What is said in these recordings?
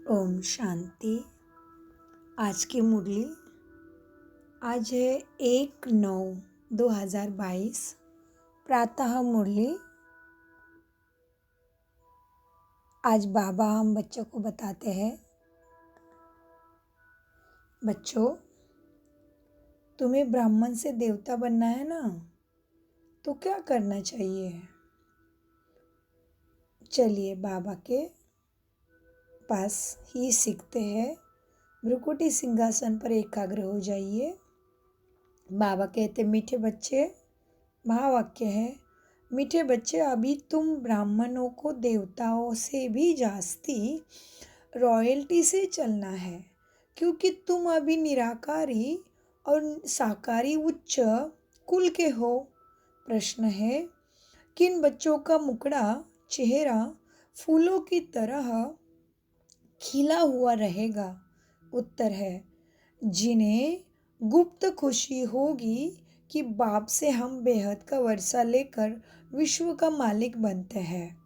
ओम शांति। आज की मुरली आज है 1/9/2022। प्रातः मुरली। आज बाबा हम बच्चों को बताते हैं, बच्चों तुम्हें ब्राह्मण से देवता बनना है ना, तो क्या करना चाहिए। चलिए बाबा के पास ही सीखते हैं। भ्रुकुटी सिंहासन पर एकाग्र हो जाइए। बाबा कहते मीठे बच्चे, महावाक्य है, मीठे बच्चे अभी तुम ब्राह्मणों को देवताओं से भी जास्ती रॉयल्टी से चलना है, क्योंकि तुम अभी निराकारी और साकारी उच्च कुल के हो। प्रश्न है, किन बच्चों का मुखड़ा चेहरा फूलों की तरह खिला हुआ रहेगा। उत्तर है, जिन्हें गुप्त खुशी होगी कि बाप से हम बेहद का वर्षा लेकर विश्व का मालिक बनते हैं।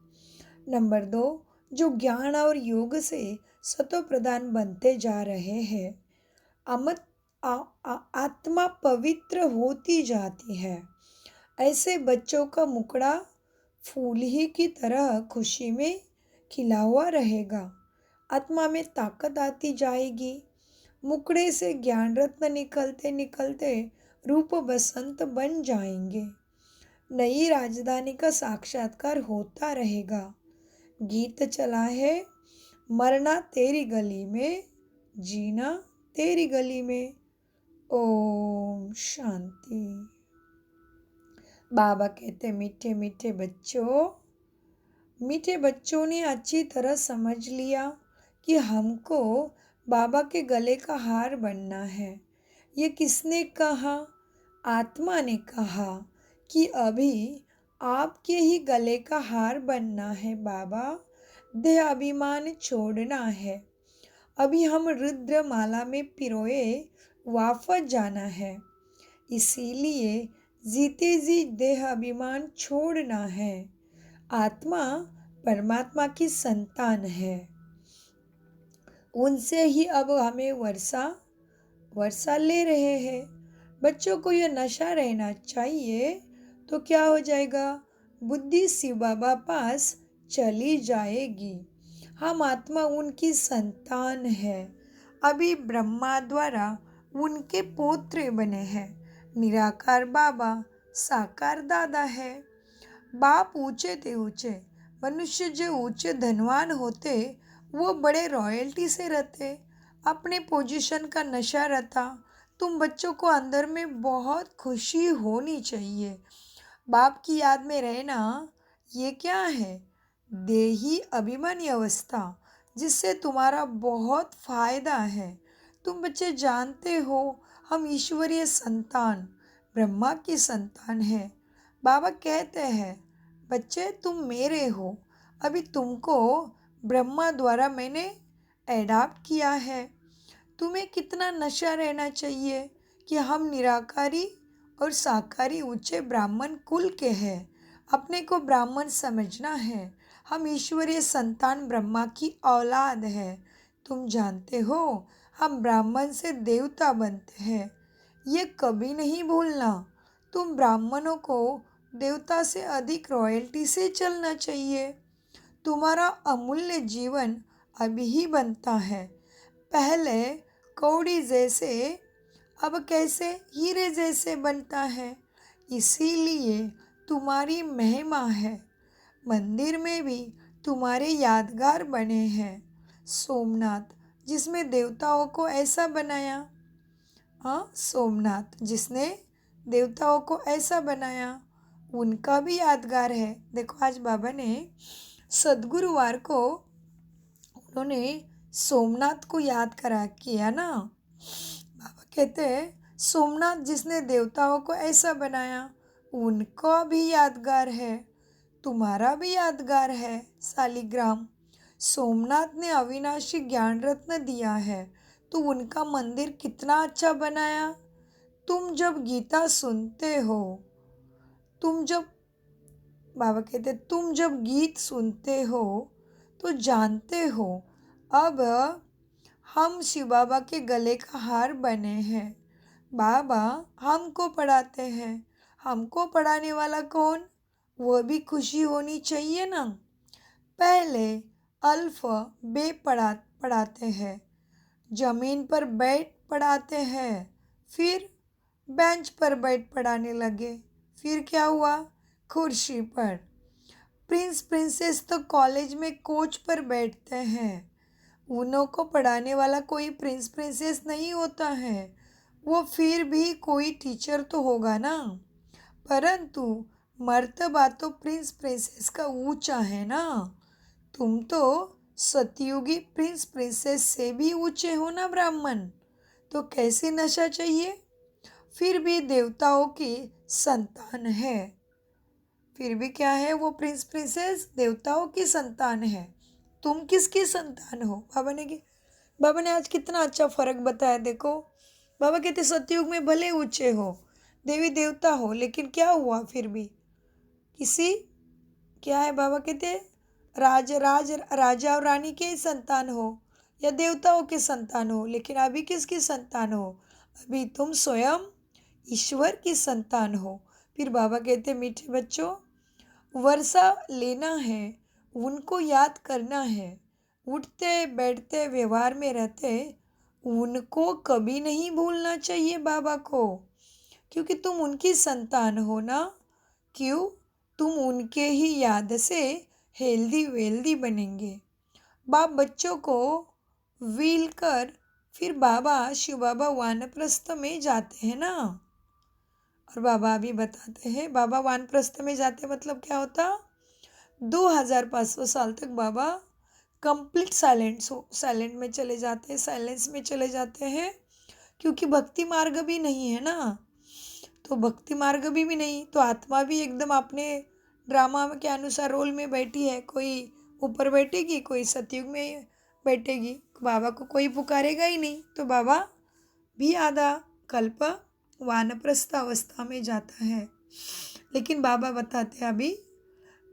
नंबर 2, जो ज्ञान और योग से सतो प्रधान बनते जा रहे हैं। आत्मा पवित्र होती जाती है। ऐसे बच्चों का मुखड़ा फूल ही की तरह खुशी में खिला हुआ रहेगा। आत्मा में ताकत आती जाएगी। मुखड़े से ज्ञान रत्न निकलते निकलते रूप बसंत बन जाएंगे। नई राजधानी का साक्षात्कार होता रहेगा। गीत चला है, मरना तेरी गली में, जीना तेरी गली में। ओम शांति। बाबा कहते मीठे मीठे बच्चों ने अच्छी तरह समझ लिया कि हमको बाबा के गले का हार बनना है। ये किसने कहा? आत्मा ने कहा कि अभी आपके ही गले का हार बनना है बाबा। देह अभिमान छोड़ना है। अभी हम रुद्र माला में पिरोए वापस जाना है। इसीलिए जीते जी देह अभिमान छोड़ना है। आत्मा परमात्मा की संतान है। उनसे ही अब हमें वर्षा ले रहे हैं। बच्चों को यह नशा रहना चाहिए, तो क्या हो जाएगा? बुद्धि शिव बाबा पास चली जाएगी। हम आत्मा उनकी संतान है। अभी ब्रह्मा द्वारा उनके पोत्र बने हैं। निराकार बाबा साकार दादा है। बाप ऊंचे थे ऊंचे। मनुष्य जो ऊंचे धनवान होते वो बड़े रॉयल्टी से रहते। अपने पोजीशन का नशा रहता। तुम बच्चों को अंदर में बहुत खुशी होनी चाहिए। बाप की याद में रहना ये क्या है? देही अभिमानी अवस्था, जिससे तुम्हारा बहुत फायदा है। तुम बच्चे जानते हो हम ईश्वरीय संतान ब्रह्मा की संतान है। बाबा कहते हैं बच्चे तुम मेरे हो। अभी तुमको ब्रह्मा द्वारा मैंने एडॉप्ट किया है। तुम्हें कितना नशा रहना चाहिए कि हम निराकारी और साकारी ऊंचे ब्राह्मण कुल के हैं। अपने को ब्राह्मण समझना है। हम ईश्वरीय संतान ब्रह्मा की औलाद है। तुम जानते हो हम ब्राह्मण से देवता बनते हैं। ये कभी नहीं भूलना। तुम ब्राह्मणों को देवता से अधिक रॉयल्टी से चलना चाहिए। तुम्हारा अमूल्य जीवन अभी ही बनता है। पहले कौड़ी जैसे, अब कैसे हीरे जैसे बनता है। इसीलिए तुम्हारी महिमा है। मंदिर में भी तुम्हारे यादगार बने हैं। सोमनाथ जिसमें देवताओं को ऐसा बनाया, सोमनाथ जिसने देवताओं को ऐसा बनाया, उनका भी यादगार है। देखो आज बाबा ने सद्गुरुवार को उन्होंने सोमनाथ को याद किया ना। बाबा कहते हैं सोमनाथ जिसने देवताओं को ऐसा बनाया, उनका भी यादगार है। तुम्हारा भी यादगार है। सालिग्राम सोमनाथ ने अविनाशी ज्ञान रत्न दिया है, तो उनका मंदिर कितना अच्छा बनाया। तुम जब गीता सुनते हो, बाबा कहते तुम जब गीत सुनते हो तो जानते हो अब हम शिव बाबा के गले का हार बने हैं। बाबा हमको पढ़ाते हैं। हमको पढ़ाने वाला कौन? वो भी खुशी होनी चाहिए ना। पहले अल्फ बे पढ़ाते हैं, जमीन पर बैठ पढ़ाते हैं, फिर बेंच पर बैठ पढ़ाने लगे, फिर क्या हुआ? कुर्सी पर। प्रिंस प्रिंसेस तो कॉलेज में कोच पर बैठते हैं। उन्हों को पढ़ाने वाला कोई प्रिंस प्रिंसेस नहीं होता है। वो फिर भी कोई टीचर तो होगा ना। परंतु मर्तबा तो प्रिंस प्रिंसेस का ऊंचा है ना। तुम तो सतयुगी प्रिंस प्रिंसेस से भी ऊंचे हो ना ब्राह्मण। तो कैसे नशा चाहिए? फिर भी देवताओं की संतान है। फिर भी क्या है? वो प्रिंस प्रिंसेस देवताओं की संतान है। तुम किसकी संतान हो? बाबा ने आज कितना अच्छा फर्क बताया। देखो, बाबा कहते सतयुग में भले ऊंचे हो, देवी देवता हो, लेकिन क्या हुआ? फिर भी किसी क्या है? बाबा कहते राजा और रानी के ही संतान हो या देवताओं के संतान हो, लेकिन अभी किसकी संतान हो? अभी तुम स्वयं ईश्वर की संतान हो। फिर बाबा कहते मीठे बच्चों, वर्षा लेना है, उनको याद करना है, उठते बैठते व्यवहार में रहते उनको कभी नहीं भूलना चाहिए बाबा को, क्योंकि तुम उनकी संतान हो ना। क्यों? तुम उनके ही याद से हेल्दी वेल्दी बनेंगे। बाप बच्चों को व्हील कर फिर बाबा शिव बाबा वानप्रस्थ में जाते हैं ना। और बाबा अभी बताते हैं, बाबा वानप्रस्थ में जाते मतलब क्या होता? 2500 साल तक बाबा कंप्लीट साइलेंट में चले जाते हैं, साइलेंस में चले जाते हैं, क्योंकि भक्ति मार्ग भी नहीं है ना। तो भक्ति मार्ग भी नहीं, तो आत्मा भी एकदम अपने ड्रामा के अनुसार रोल में बैठी है। कोई ऊपर बैठेगी, कोई सतयुग में बैठेगी, बाबा को कोई पुकारेगा ही नहीं। तो बाबा भी आधा कल्प वानप्रस्थ अवस्था में जाता है। लेकिन बाबा बताते हैं अभी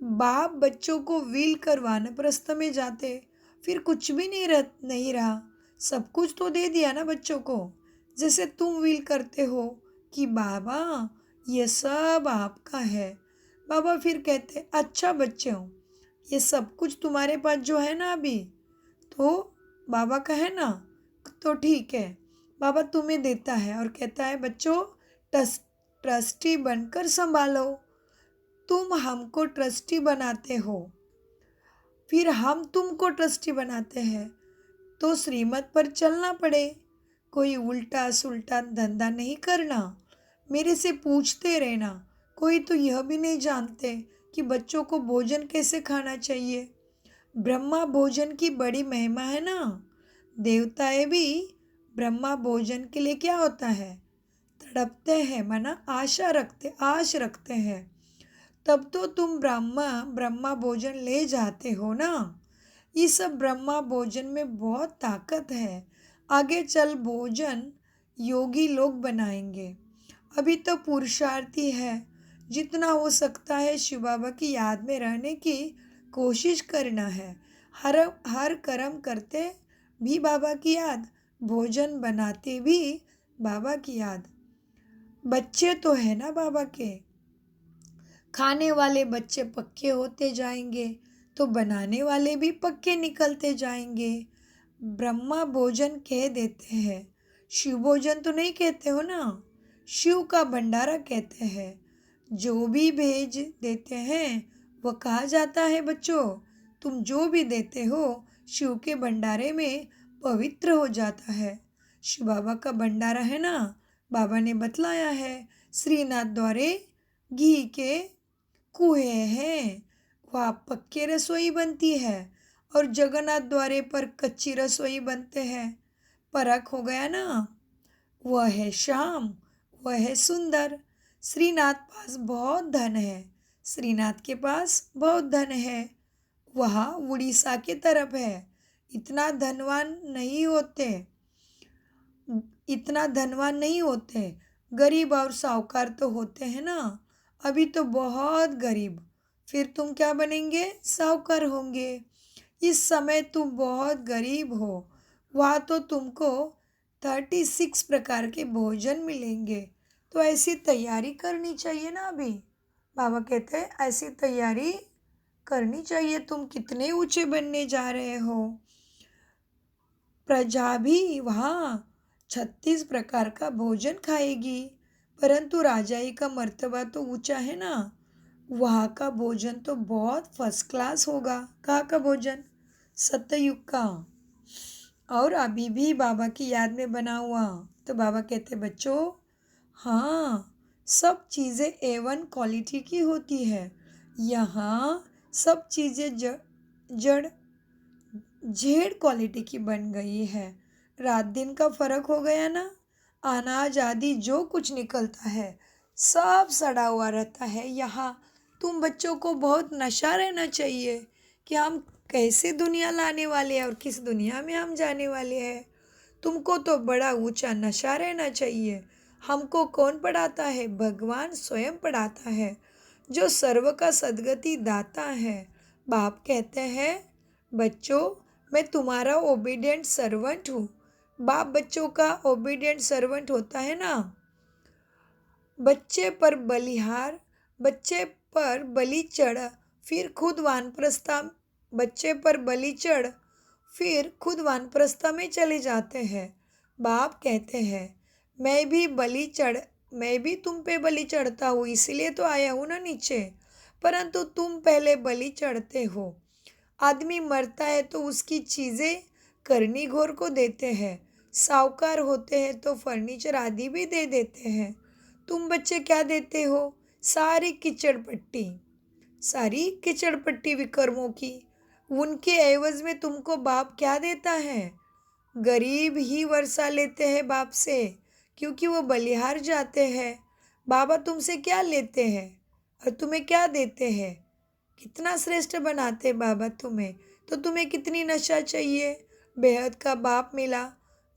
बाप बच्चों को व्हील कर वानप्रस्थ में जाते, फिर कुछ भी नहीं रहा। सब कुछ तो दे दिया ना बच्चों को, जैसे तुम व्हील करते हो कि बाबा ये सब आपका है। बाबा फिर कहते अच्छा बच्चे हो, ये सब कुछ तुम्हारे पास जो है ना अभी, तो बाबा का है ना, तो ठीक है। बाबा तुम्हें देता है और कहता है बच्चों ट्रस्टी बनकर संभालो। तुम हमको ट्रस्टी बनाते हो, फिर हम तुमको ट्रस्टी बनाते हैं, तो श्रीमत पर चलना पड़े। कोई उल्टा सुल्टा धंधा नहीं करना। मेरे से पूछते रहना। कोई तो यह भी नहीं जानते कि बच्चों को भोजन कैसे खाना चाहिए। ब्रह्मा भोजन की बड़ी महिमा है ना। देवताएं भी ब्रह्मा भोजन के लिए क्या होता है? तड़पते हैं, माना आश रखते हैं। तब तो तुम ब्रह्मा भोजन ले जाते हो ना। इस ब्रह्मा भोजन में बहुत ताकत है। आगे चल भोजन योगी लोग बनाएंगे। अभी तो पुरुषार्थी है। जितना हो सकता है शिव बाबा की याद में रहने की कोशिश करना है। हर कर्म करते भी बाबा की याद, भोजन बनाते भी बाबा की याद। बच्चे तो है ना बाबा के। खाने वाले बच्चे पक्के होते जाएंगे, तो बनाने वाले भी पक्के निकलते जाएंगे। ब्रह्मा भोजन कह देते हैं, शिव भोजन तो नहीं कहते हो ना। शिव का भंडारा कहते हैं। जो भी भेज देते हैं वह कहा जाता है बच्चों, तुम जो भी देते हो शिव के भंडारे में पवित्र हो जाता है। शिव बाबा का भंडारा है ना, बाबा ने बतलाया है। श्रीनाथ द्वारे घी के कुएं हैं, वहाँ पक्के रसोई बनती है, और जगन्नाथ द्वारे पर कच्ची रसोई बनते हैं। फर्क हो गया ना। वह है श्याम, वह है सुंदर। श्रीनाथ पास बहुत धन है। श्रीनाथ के पास बहुत धन है। वह उड़ीसा के तरफ है। इतना धनवान नहीं होते, इतना धनवान नहीं होते। गरीब और साहूकार तो होते हैं ना। अभी तो बहुत गरीब, फिर तुम क्या बनेंगे? साहूकार होंगे। इस समय तुम बहुत गरीब हो, वहाँ तो तुमको 36 प्रकार के भोजन मिलेंगे, तो ऐसी तैयारी करनी चाहिए ना अभी। बाबा कहते हैं ऐसी तैयारी करनी चाहिए, तुम कितने ऊंचे बनने जा रहे हो। प्रजा भी वहाँ 36 प्रकार का भोजन खाएगी, परंतु राजाई का मर्तबा तो ऊंचा है ना, वहाँ का भोजन तो बहुत फर्स्ट क्लास होगा। कहाँ का भोजन? सतयुग का, और अभी भी बाबा की याद में बना हुआ। तो बाबा कहते बच्चों, हाँ, सब चीज़ें A1 क्वालिटी की होती है। यहाँ सब चीज़ें जड़ झेड़ क्वालिटी की बन गई है। रात दिन का फर्क हो गया ना। अनाज आदि जो कुछ निकलता है सब सड़ा हुआ रहता है। यहाँ तुम बच्चों को बहुत नशा रहना चाहिए कि हम कैसे दुनिया लाने वाले हैं और किस दुनिया में हम जाने वाले हैं। तुमको तो बड़ा ऊंचा नशा रहना चाहिए। हमको कौन पढ़ाता है? भगवान स्वयं पढ़ाता है, जो सर्व का सद्गति दाता है। बाप कहते हैं बच्चों, मैं तुम्हारा ओबीडियंट सर्वेंट हूँ। बाप बच्चों का ओबीडियंट सर्वेंट होता है ना। बच्चे पर बलिहार, बच्चे पर बलि चढ़, फिर खुद वानप्रस्था, बच्चे पर बलि चढ़ फिर खुद वानप्रस्था में चले जाते हैं। बाप कहते हैं मैं भी तुम पे बलि चढ़ता हूँ, इसलिए तो आया हूँ ना नीचे, परंतु तुम पहले बलि चढ़ते हो। आदमी मरता है तो उसकी चीज़ें करनी घोर को देते हैं, साहूकार होते हैं तो फर्नीचर आदि भी दे देते हैं। तुम बच्चे क्या देते हो? सारी कीचड़ पट्टी, सारी कीचड़ पट्टी विक्रमों की। उनके एवज में तुमको बाप क्या देता है? गरीब ही वर्षा लेते हैं बाप से, क्योंकि वो बलिहार जाते हैं। बाबा तुमसे क्या लेते हैं और तुम्हें क्या देते हैं? कितना श्रेष्ठ बनाते बाबा तुम्हें, तो तुम्हें कितनी नशा चाहिए? बेहद का बाप मिला,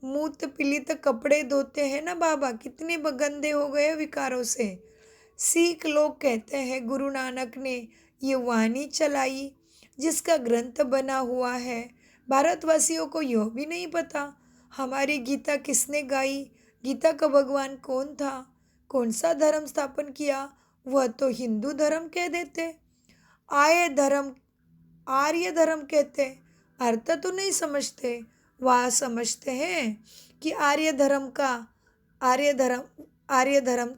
मूत पीलित कपड़े धोते हैं ना बाबा, कितने गंदे हो गए विकारों से। सिख लोग कहते हैं गुरु नानक ने ये वाणी चलाई जिसका ग्रंथ बना हुआ है। भारतवासियों को यह भी नहीं पता हमारी गीता किसने गाई, गीता का भगवान कौन था, कौन सा धर्म स्थापन किया। वह तो हिंदू धर्म कह देते, आर्य धर्म आर्य धर्म कहते, अर्थ तो नहीं समझते। वह समझते हैं कि आर्य धर्म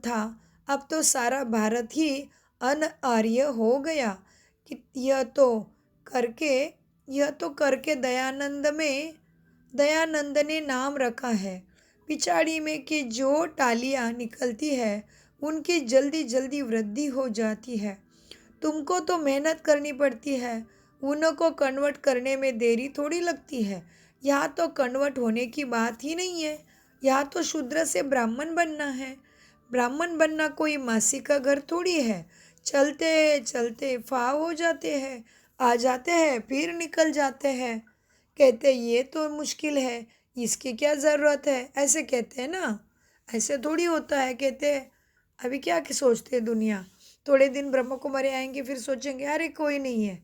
था, अब तो सारा भारत ही अनआर्य हो गया। कि करके यह तो करके दयानंद ने नाम रखा है। पिछाड़ी में कि जो टालियाँ निकलती है उनकी जल्दी जल्दी वृद्धि हो जाती है। तुमको तो मेहनत करनी पड़ती है, उनको कन्वर्ट करने में देरी थोड़ी लगती है। यहाँ तो कन्वर्ट होने की बात ही नहीं है, यहाँ तो शूद्र से ब्राह्मण बनना है। ब्राह्मण बनना कोई मासी का घर थोड़ी है। चलते चलते फाव हो जाते हैं, आ जाते हैं फिर निकल जाते हैं। कहते ये तो मुश्किल है, इसकी क्या ज़रूरत है, ऐसे कहते हैं ना। ऐसे थोड़ी होता है। कहते हैं अभी क्या सोचते हैं दुनिया, थोड़े दिन ब्रह्म कुमारी आएंगे फिर सोचेंगे अरे कोई नहीं है,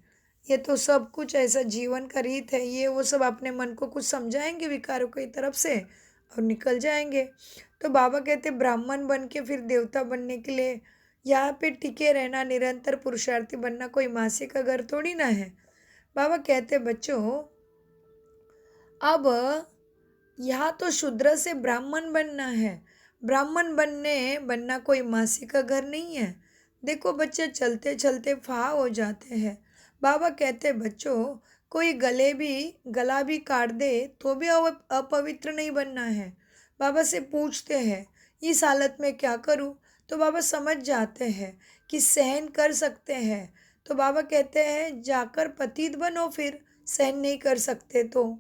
ये तो सब कुछ ऐसा जीवन का रीत है, ये वो सब अपने मन को कुछ समझाएंगे विकारों की तरफ से और निकल जाएंगे। तो बाबा कहते ब्राह्मण बन के फिर देवता बनने के लिए यहाँ पे टिके रहना, निरंतर पुरुषार्थी बनना कोई मासी का घर थोड़ी ना है। बाबा कहते बच्चों, अब यहाँ तो शूद्र से ब्राह्मण बनना है, ब्राह्मण बनना कोई मासी का घर नहीं है। देखो बच्चे चलते चलते फा हो जाते हैं। बाबा कहते बच्चों, कोई गला भी काट दे तो भी अपवित्र नहीं बनना है। बाबा से पूछते हैं इस हालत में क्या करूं, तो बाबा समझ जाते हैं कि सहन कर सकते हैं। तो बाबा कहते हैं जाकर पतित बनो, फिर सहन नहीं कर सकते तो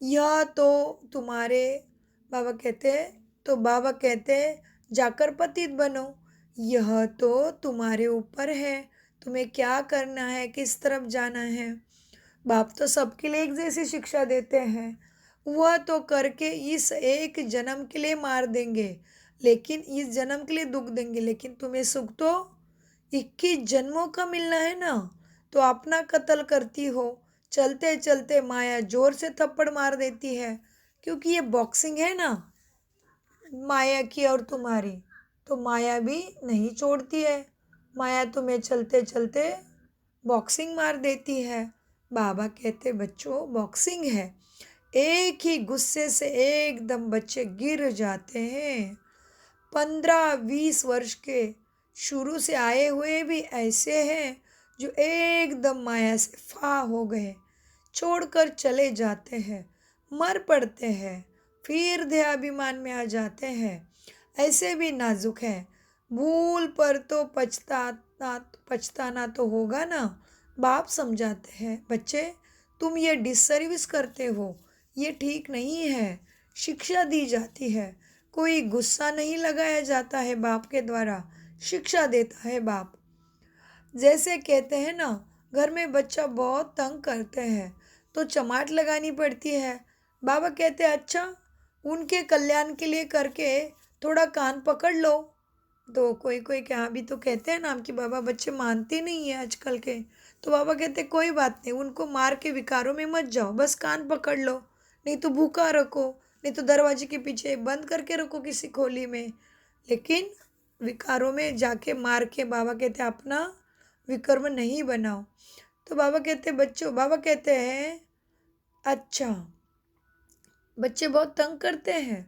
यह तो तुम्हारे बाबा कहते जाकर पतित बनो, यह तो तुम्हारे ऊपर है, तुम्हें क्या करना है, किस तरफ जाना है। बाप तो सबके लिए एक जैसी शिक्षा देते हैं। वह तो करके इस एक जन्म के लिए मार देंगे, लेकिन इस जन्म के लिए दुख देंगे, लेकिन तुम्हें सुख तो 21 जन्मों का मिलना है ना। तो अपना कत्ल करती हो, चलते चलते माया जोर से थप्पड़ मार देती है, क्योंकि ये बॉक्सिंग है ना माया की और तुम्हारी, तो माया भी नहीं छोड़ती है। माया तुम्हें चलते चलते बॉक्सिंग मार देती है। बाबा कहते बच्चों बॉक्सिंग है, एक ही गुस्से से एकदम बच्चे गिर जाते हैं। 15-20 वर्ष के शुरू से आए हुए भी ऐसे हैं जो एकदम माया से फा हो गए, छोड़कर चले जाते हैं, मर पड़ते हैं, फिर देहाभिमान में आ जाते हैं। ऐसे भी नाजुक है। भूल पर तो पछताना तो होगा ना। बाप समझाते हैं बच्चे तुम ये डिससर्विस करते हो, ये ठीक नहीं है। शिक्षा दी जाती है, कोई गुस्सा नहीं लगाया जाता है, बाप के द्वारा शिक्षा देता है बाप। जैसे कहते हैं ना घर में बच्चा बहुत तंग करते हैं तो चमाट लगानी पड़ती है। बाबा कहते हैं अच्छा उनके कल्याण के लिए करके थोड़ा कान पकड़ लो। तो कोई कोई क्या भी तो कहते हैं ना कि बाबा बच्चे मानते नहीं है आजकल के, तो बाबा कहते कोई बात नहीं, उनको मार के विकारों में मत जाओ, बस कान पकड़ लो, नहीं तो भूखा रखो, नहीं तो दरवाजे के पीछे बंद करके रखो किसी खोली में, लेकिन विकारों में जाके मार के बाबा कहते अपना विकर्म नहीं बनाओ। तो बाबा कहते बच्चों, बाबा कहते हैं अच्छा बच्चे बहुत तंग करते हैं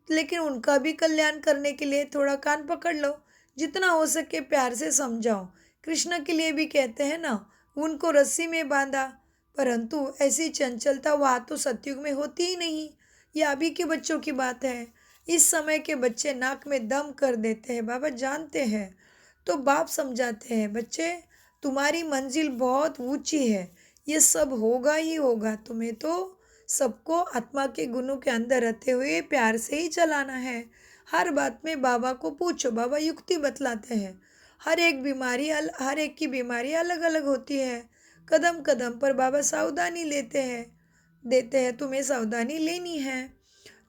लेकिन उनका भी कल्याण करने के लिए थोड़ा कान पकड़ लो, जितना हो सके प्यार से समझाओ। कृष्ण के लिए भी कहते हैं ना उनको रस्सी में बांधा, परंतु ऐसी चंचलता वहाँ तो सतयुग में होती ही नहीं। ये अभी के बच्चों की बात है। इस समय के बच्चे नाक में दम कर देते हैं, बाबा जानते हैं। तो बाप समझाते हैं बच्चे तुम्हारी मंजिल बहुत ऊंची है, ये सब होगा ही होगा, तुम्हें तो सबको आत्मा के गुणों के अंदर रहते हुए प्यार से ही चलाना है। हर बात में बाबा को पूछो, बाबा युक्ति बतलाते हैं। हर एक की बीमारी अलग अलग होती है। कदम कदम पर बाबा सावधानी लेते हैं, देते हैं तुम्हें सावधानी लेनी है,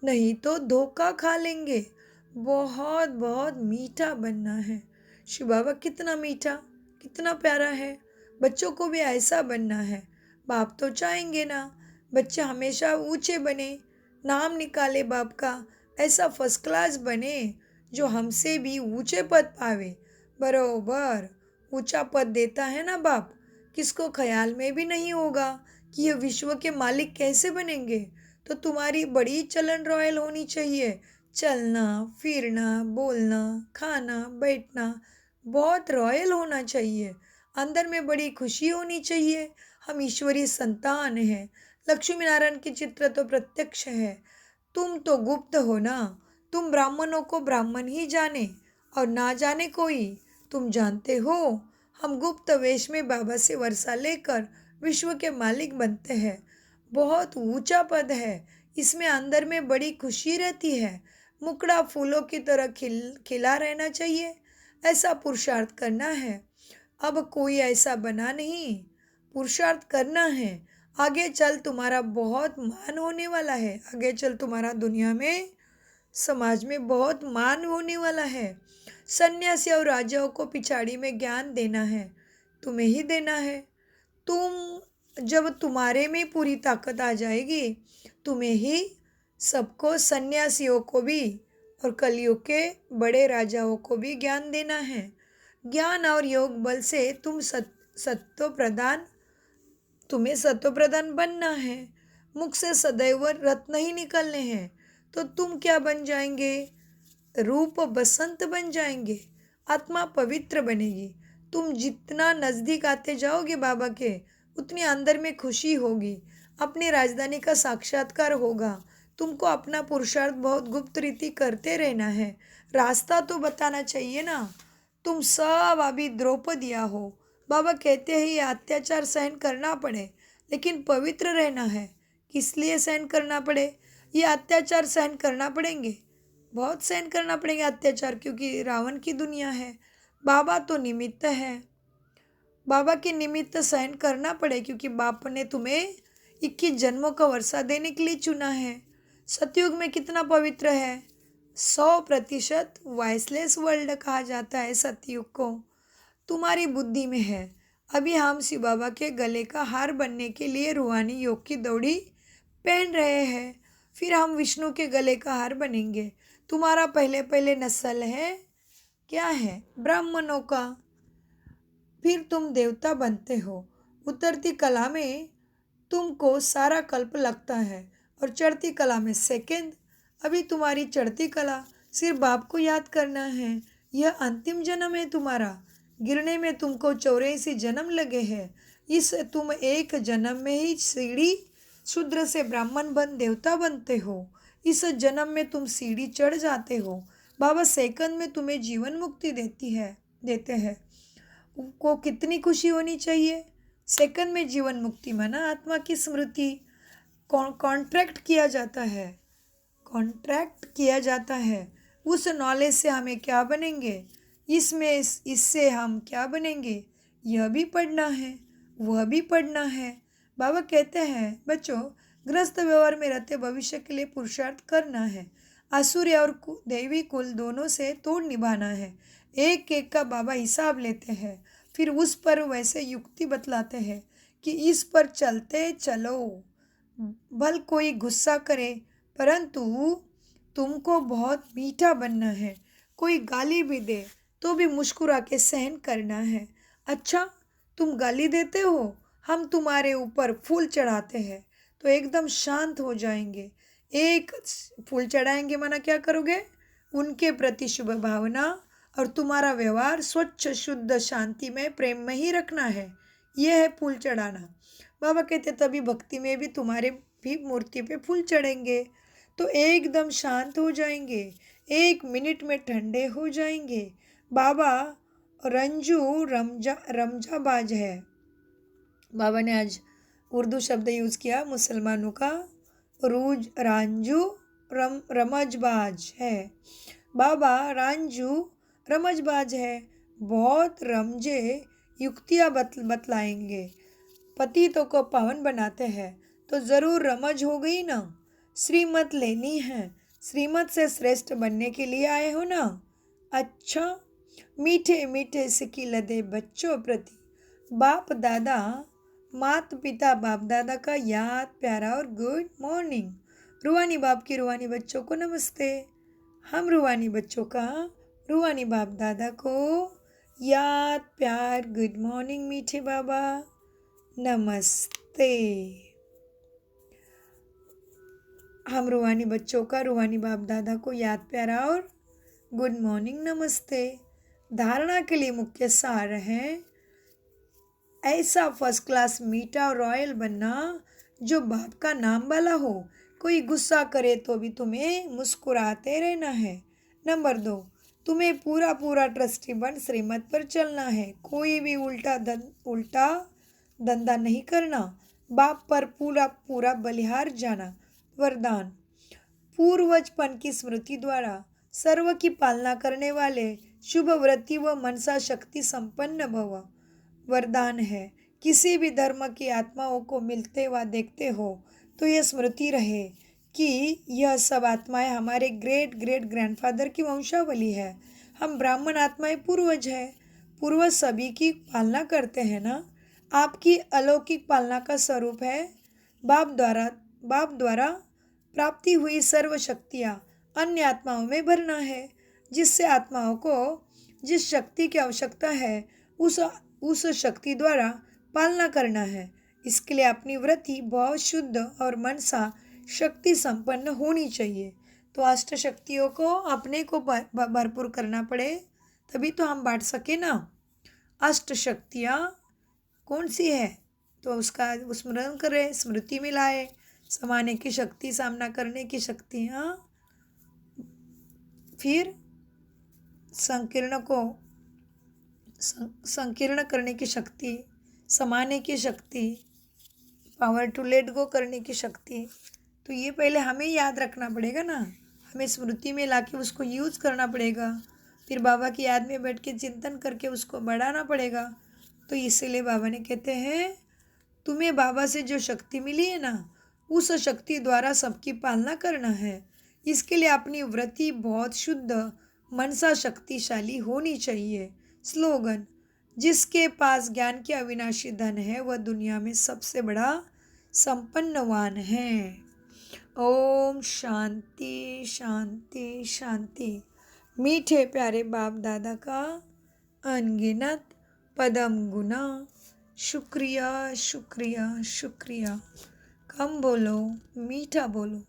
नहीं तो धोखा खा लेंगे। बहुत बहुत मीठा बनना है। शिव बाबा कितना मीठा, कितना प्यारा है। बच्चों को भी ऐसा बनना है। बाप तो चाहेंगे ना बच्चे हमेशा ऊंचे बने, नाम निकाले बाप का, ऐसा फर्स्ट क्लास बने जो हमसे भी ऊंचे पद पावे। बरोबर ऊंचा पद देता है ना बाप, किसको ख्याल में भी नहीं होगा कि ये विश्व के मालिक कैसे बनेंगे। तो तुम्हारी बड़ी चलन रॉयल होनी चाहिए, चलना फिरना बोलना खाना बैठना बहुत रॉयल होना चाहिए, अंदर में बड़ी खुशी होनी चाहिए। हम ईश्वरीय संतान हैं, लक्ष्मी नारायण की चित्र तो प्रत्यक्ष है। तुम तो गुप्त हो ना, तुम ब्राह्मणों को ब्राह्मण ही जाने और ना जाने कोई, तुम जानते हो हम गुप्त वेश में बाबा से वर्षा लेकर विश्व के मालिक बनते हैं। बहुत ऊंचा पद है, इसमें अंदर में बड़ी खुशी रहती है। मुकड़ा फूलों की तरह खिला रहना चाहिए, ऐसा पुरुषार्थ करना है। अब कोई ऐसा बना नहीं, पुरुषार्थ करना है। आगे चल तुम्हारा बहुत मान होने वाला है, आगे चल तुम्हारा दुनिया में समाज में बहुत मान होने वाला है। सन्यासी और राजाओं को पिछाड़ी में ज्ञान देना है, तुम्हें ही देना है। तुम जब तुम्हारे में पूरी ताकत आ जाएगी, तुम्हें ही सबको, सन्यासियों को भी और कलयुग के बड़े राजाओं को भी ज्ञान देना है। ज्ञान और योग बल से तुम्हें सत्व प्रधान बनना है। मुख से सदैव रत्न ही निकलने हैं, तो तुम क्या बन जाएंगे, रूप बसंत बन जाएंगे, आत्मा पवित्र बनेगी। तुम जितना नज़दीक आते जाओगे बाबा के, उतनी अंदर में खुशी होगी, अपनी राजधानी का साक्षात्कार होगा। तुमको अपना पुरुषार्थ बहुत गुप्त रीति करते रहना है, रास्ता तो बताना चाहिए ना। तुम सब अभी द्रौपदिया हो। बाबा कहते हैं ये अत्याचार सहन करना पड़े, लेकिन पवित्र रहना है। किस लिए सहन करना पड़े, ये अत्याचार सहन करना पड़ेंगे, बहुत सहन करना पड़ेगा अत्याचार, क्योंकि रावण की दुनिया है। बाबा तो निमित्त है, बाबा के निमित्त सहन करना पड़े, क्योंकि बाप ने तुम्हें 21 जन्मों का वर्षा देने के लिए चुना है। सतयुग में कितना पवित्र है, 100% वॉइसलेस वर्ल्ड कहा जाता है सतयुग को। तुम्हारी बुद्धि में है, अभी हम शिव बाबा के गले का हार बनने के लिए रूहानी योग की दौड़ी पहन रहे हैं। फिर हम विष्णु के गले का हार बनेंगे। तुम्हारा पहले पहले नस्ल है क्या है? ब्राह्मणों का। फिर तुम देवता बनते हो। उतरती कला में तुमको सारा कल्प लगता है और चढ़ती कला में सेकंड। अभी तुम्हारी चढ़ती कला सिर्फ बाप को याद करना है। यह अंतिम जन्म है तुम्हारा। गिरने में तुमको 84 जन्म लगे हैं। इस तुम एक जन्म में ही सीढ़ी शूद्र से ब्राह्मण बन देवता बनते हो। इस जन्म में तुम सीढ़ी चढ़ जाते हो। बाबा सेकंड में तुम्हें जीवन मुक्ति देते हैं। को कितनी खुशी होनी चाहिए। सेकंड में जीवन मुक्ति माना आत्मा की स्मृति। कॉन्ट्रैक्ट किया जाता है। उस नॉलेज से हमें क्या बनेंगे, इससे हम क्या बनेंगे, यह भी पढ़ना है, वह भी पढ़ना है। बाबा कहते हैं बच्चों, ग्रस्त व्यवहार में रहते भविष्य के लिए पुरुषार्थ करना है। आसुरी और देवी कुल दोनों से तोड़ निभाना है। एक एक का बाबा हिसाब लेते हैं। फिर उस पर वैसे युक्ति बतलाते हैं कि इस पर चलते चलो। भल कोई गुस्सा करे, परंतु तुमको बहुत मीठा बनना है। कोई गाली भी दे तो भी मुस्कुरा के सहन करना है। अच्छा, तुम गाली देते हो, हम तुम्हारे ऊपर फूल चढ़ाते हैं तो एकदम शांत हो जाएंगे। एक फूल चढ़ाएंगे माना क्या करोगे? उनके प्रति शुभ भावना और तुम्हारा व्यवहार स्वच्छ शुद्ध शांति में प्रेम में ही रखना है। यह है फूल चढ़ाना। बाबा कहते तभी भक्ति में भी तुम्हारे भी मूर्ति पे फूल चढ़ेंगे तो एकदम शांत हो जाएंगे। 1 मिनट में ठंडे हो जाएंगे। बाबा रंजू रमजाबाज है। बाबा ने आज उर्दू शब्द यूज़ किया मुसलमानों का। रांझू रमजबाज है। बाबा रांझू रमजबाज है। बहुत रमजे युक्तियाँ बतलाएंगे। पतितों को पावन बनाते हैं तो ज़रूर रमज हो गई ना। श्रीमत लेनी है। श्रीमत से श्रेष्ठ बनने के लिए आए हो ना। अच्छा, मीठे मीठे सिकी लदे बच्चों प्रति बाप दादा मात पिता बाप दादा का याद प्यारा और गुड मॉर्निंग। रूहानी बाप की रूहानी बच्चों को नमस्ते। हम रूहानी बच्चों का रूहानी बाप दादा को याद प्यार गुड मॉर्निंग मीठे बाबा नमस्ते। हम रूहानी बच्चों का रूहानी बाप दादा को याद प्यारा और गुड मॉर्निंग नमस्ते। धारणा के लिए मुख्य सार है ऐसा फर्स्ट क्लास मीठा और रॉयल बनना जो बाप का नाम वाला हो। कोई गुस्सा करे तो भी तुम्हें मुस्कुराते रहना है। नंबर 2, तुम्हें पूरा पूरा ट्रस्टी बन श्रीमत पर चलना है। कोई भी उल्टा धंधा नहीं करना। बाप पर पूरा पूरा बलिहार जाना। वरदान, पूर्वजपन की स्मृति द्वारा सर्व की पालना करने वाले शुभ व्रति व मनसा शक्ति संपन्न भव। वरदान है, किसी भी धर्म की आत्माओं को मिलते व देखते हो तो यह स्मृति रहे कि यह सब आत्माएं हमारे ग्रेट ग्रेट ग्रैंडफादर की वंशावली है। हम ब्राह्मण आत्माएं पूर्वज है। पूर्वज सभी की पालना करते हैं ना। आपकी अलौकिक पालना का स्वरूप है बाप द्वारा प्राप्ति हुई सर्व शक्तियाँ अन्य आत्माओं में भरना है। जिससे आत्माओं को जिस शक्ति की आवश्यकता है उस शक्ति द्वारा पालना करना है। इसके लिए अपनी वृत्ति बहुत शुद्ध और मनसा शक्ति संपन्न होनी चाहिए। तो अष्ट शक्तियों को अपने को भरपूर करना पड़े तभी तो हम बांट सके ना। अष्ट शक्तियाँ कौन सी है तो उसका स्मरण करें, स्मृति में लाए। समाने की शक्ति, सामना करने की शक्तियाँ, फिर संकीर्ण करने की शक्ति, समाने की शक्ति, पावर टू लेट गो करने की शक्ति। तो ये पहले हमें याद रखना पड़ेगा ना। हमें स्मृति में लाके उसको यूज़ करना पड़ेगा। फिर बाबा की याद में बैठ के चिंतन करके उसको बढ़ाना पड़ेगा। तो इसीलिए बाबा ने कहते हैं तुम्हें बाबा से जो शक्ति मिली है ना उस शक्ति द्वारा सबकी पालना करना है। इसके लिए अपनी वृत्ति बहुत शुद्ध मनसा शक्तिशाली होनी चाहिए। स्लोगन, जिसके पास ज्ञान की अविनाशी धन है वह दुनिया में सबसे बड़ा संपन्नवान है। ओम शांति शांति शांति। मीठे प्यारे बाप दादा का अनगिनत पदम गुना शुक्रिया शुक्रिया शुक्रिया। कम बोलो, मीठा बोलो,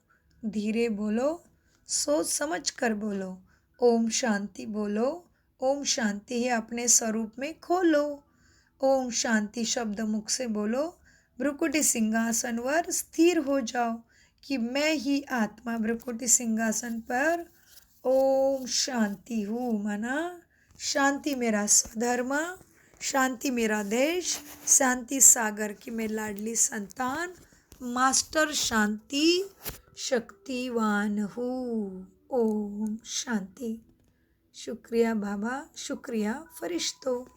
धीरे बोलो, सोच समझ कर बोलो। ओम शांति बोलो। ओम शांति है अपने स्वरूप में खोलो। ओम शांति शब्द मुख से बोलो। भ्रुकुटी सिंहासन पर स्थिर हो जाओ कि मैं ही आत्मा भ्रुकुटी सिंहासन पर ओम शांति हूँ। माना शांति मेरा स्वधर्म, शांति मेरा देश, शांति सागर की मैं लाडली संतान, मास्टर शांति शक्तिवान हूँ। ओम शांति। शुक्रिया बाबा, शुक्रिया फरिश्तों।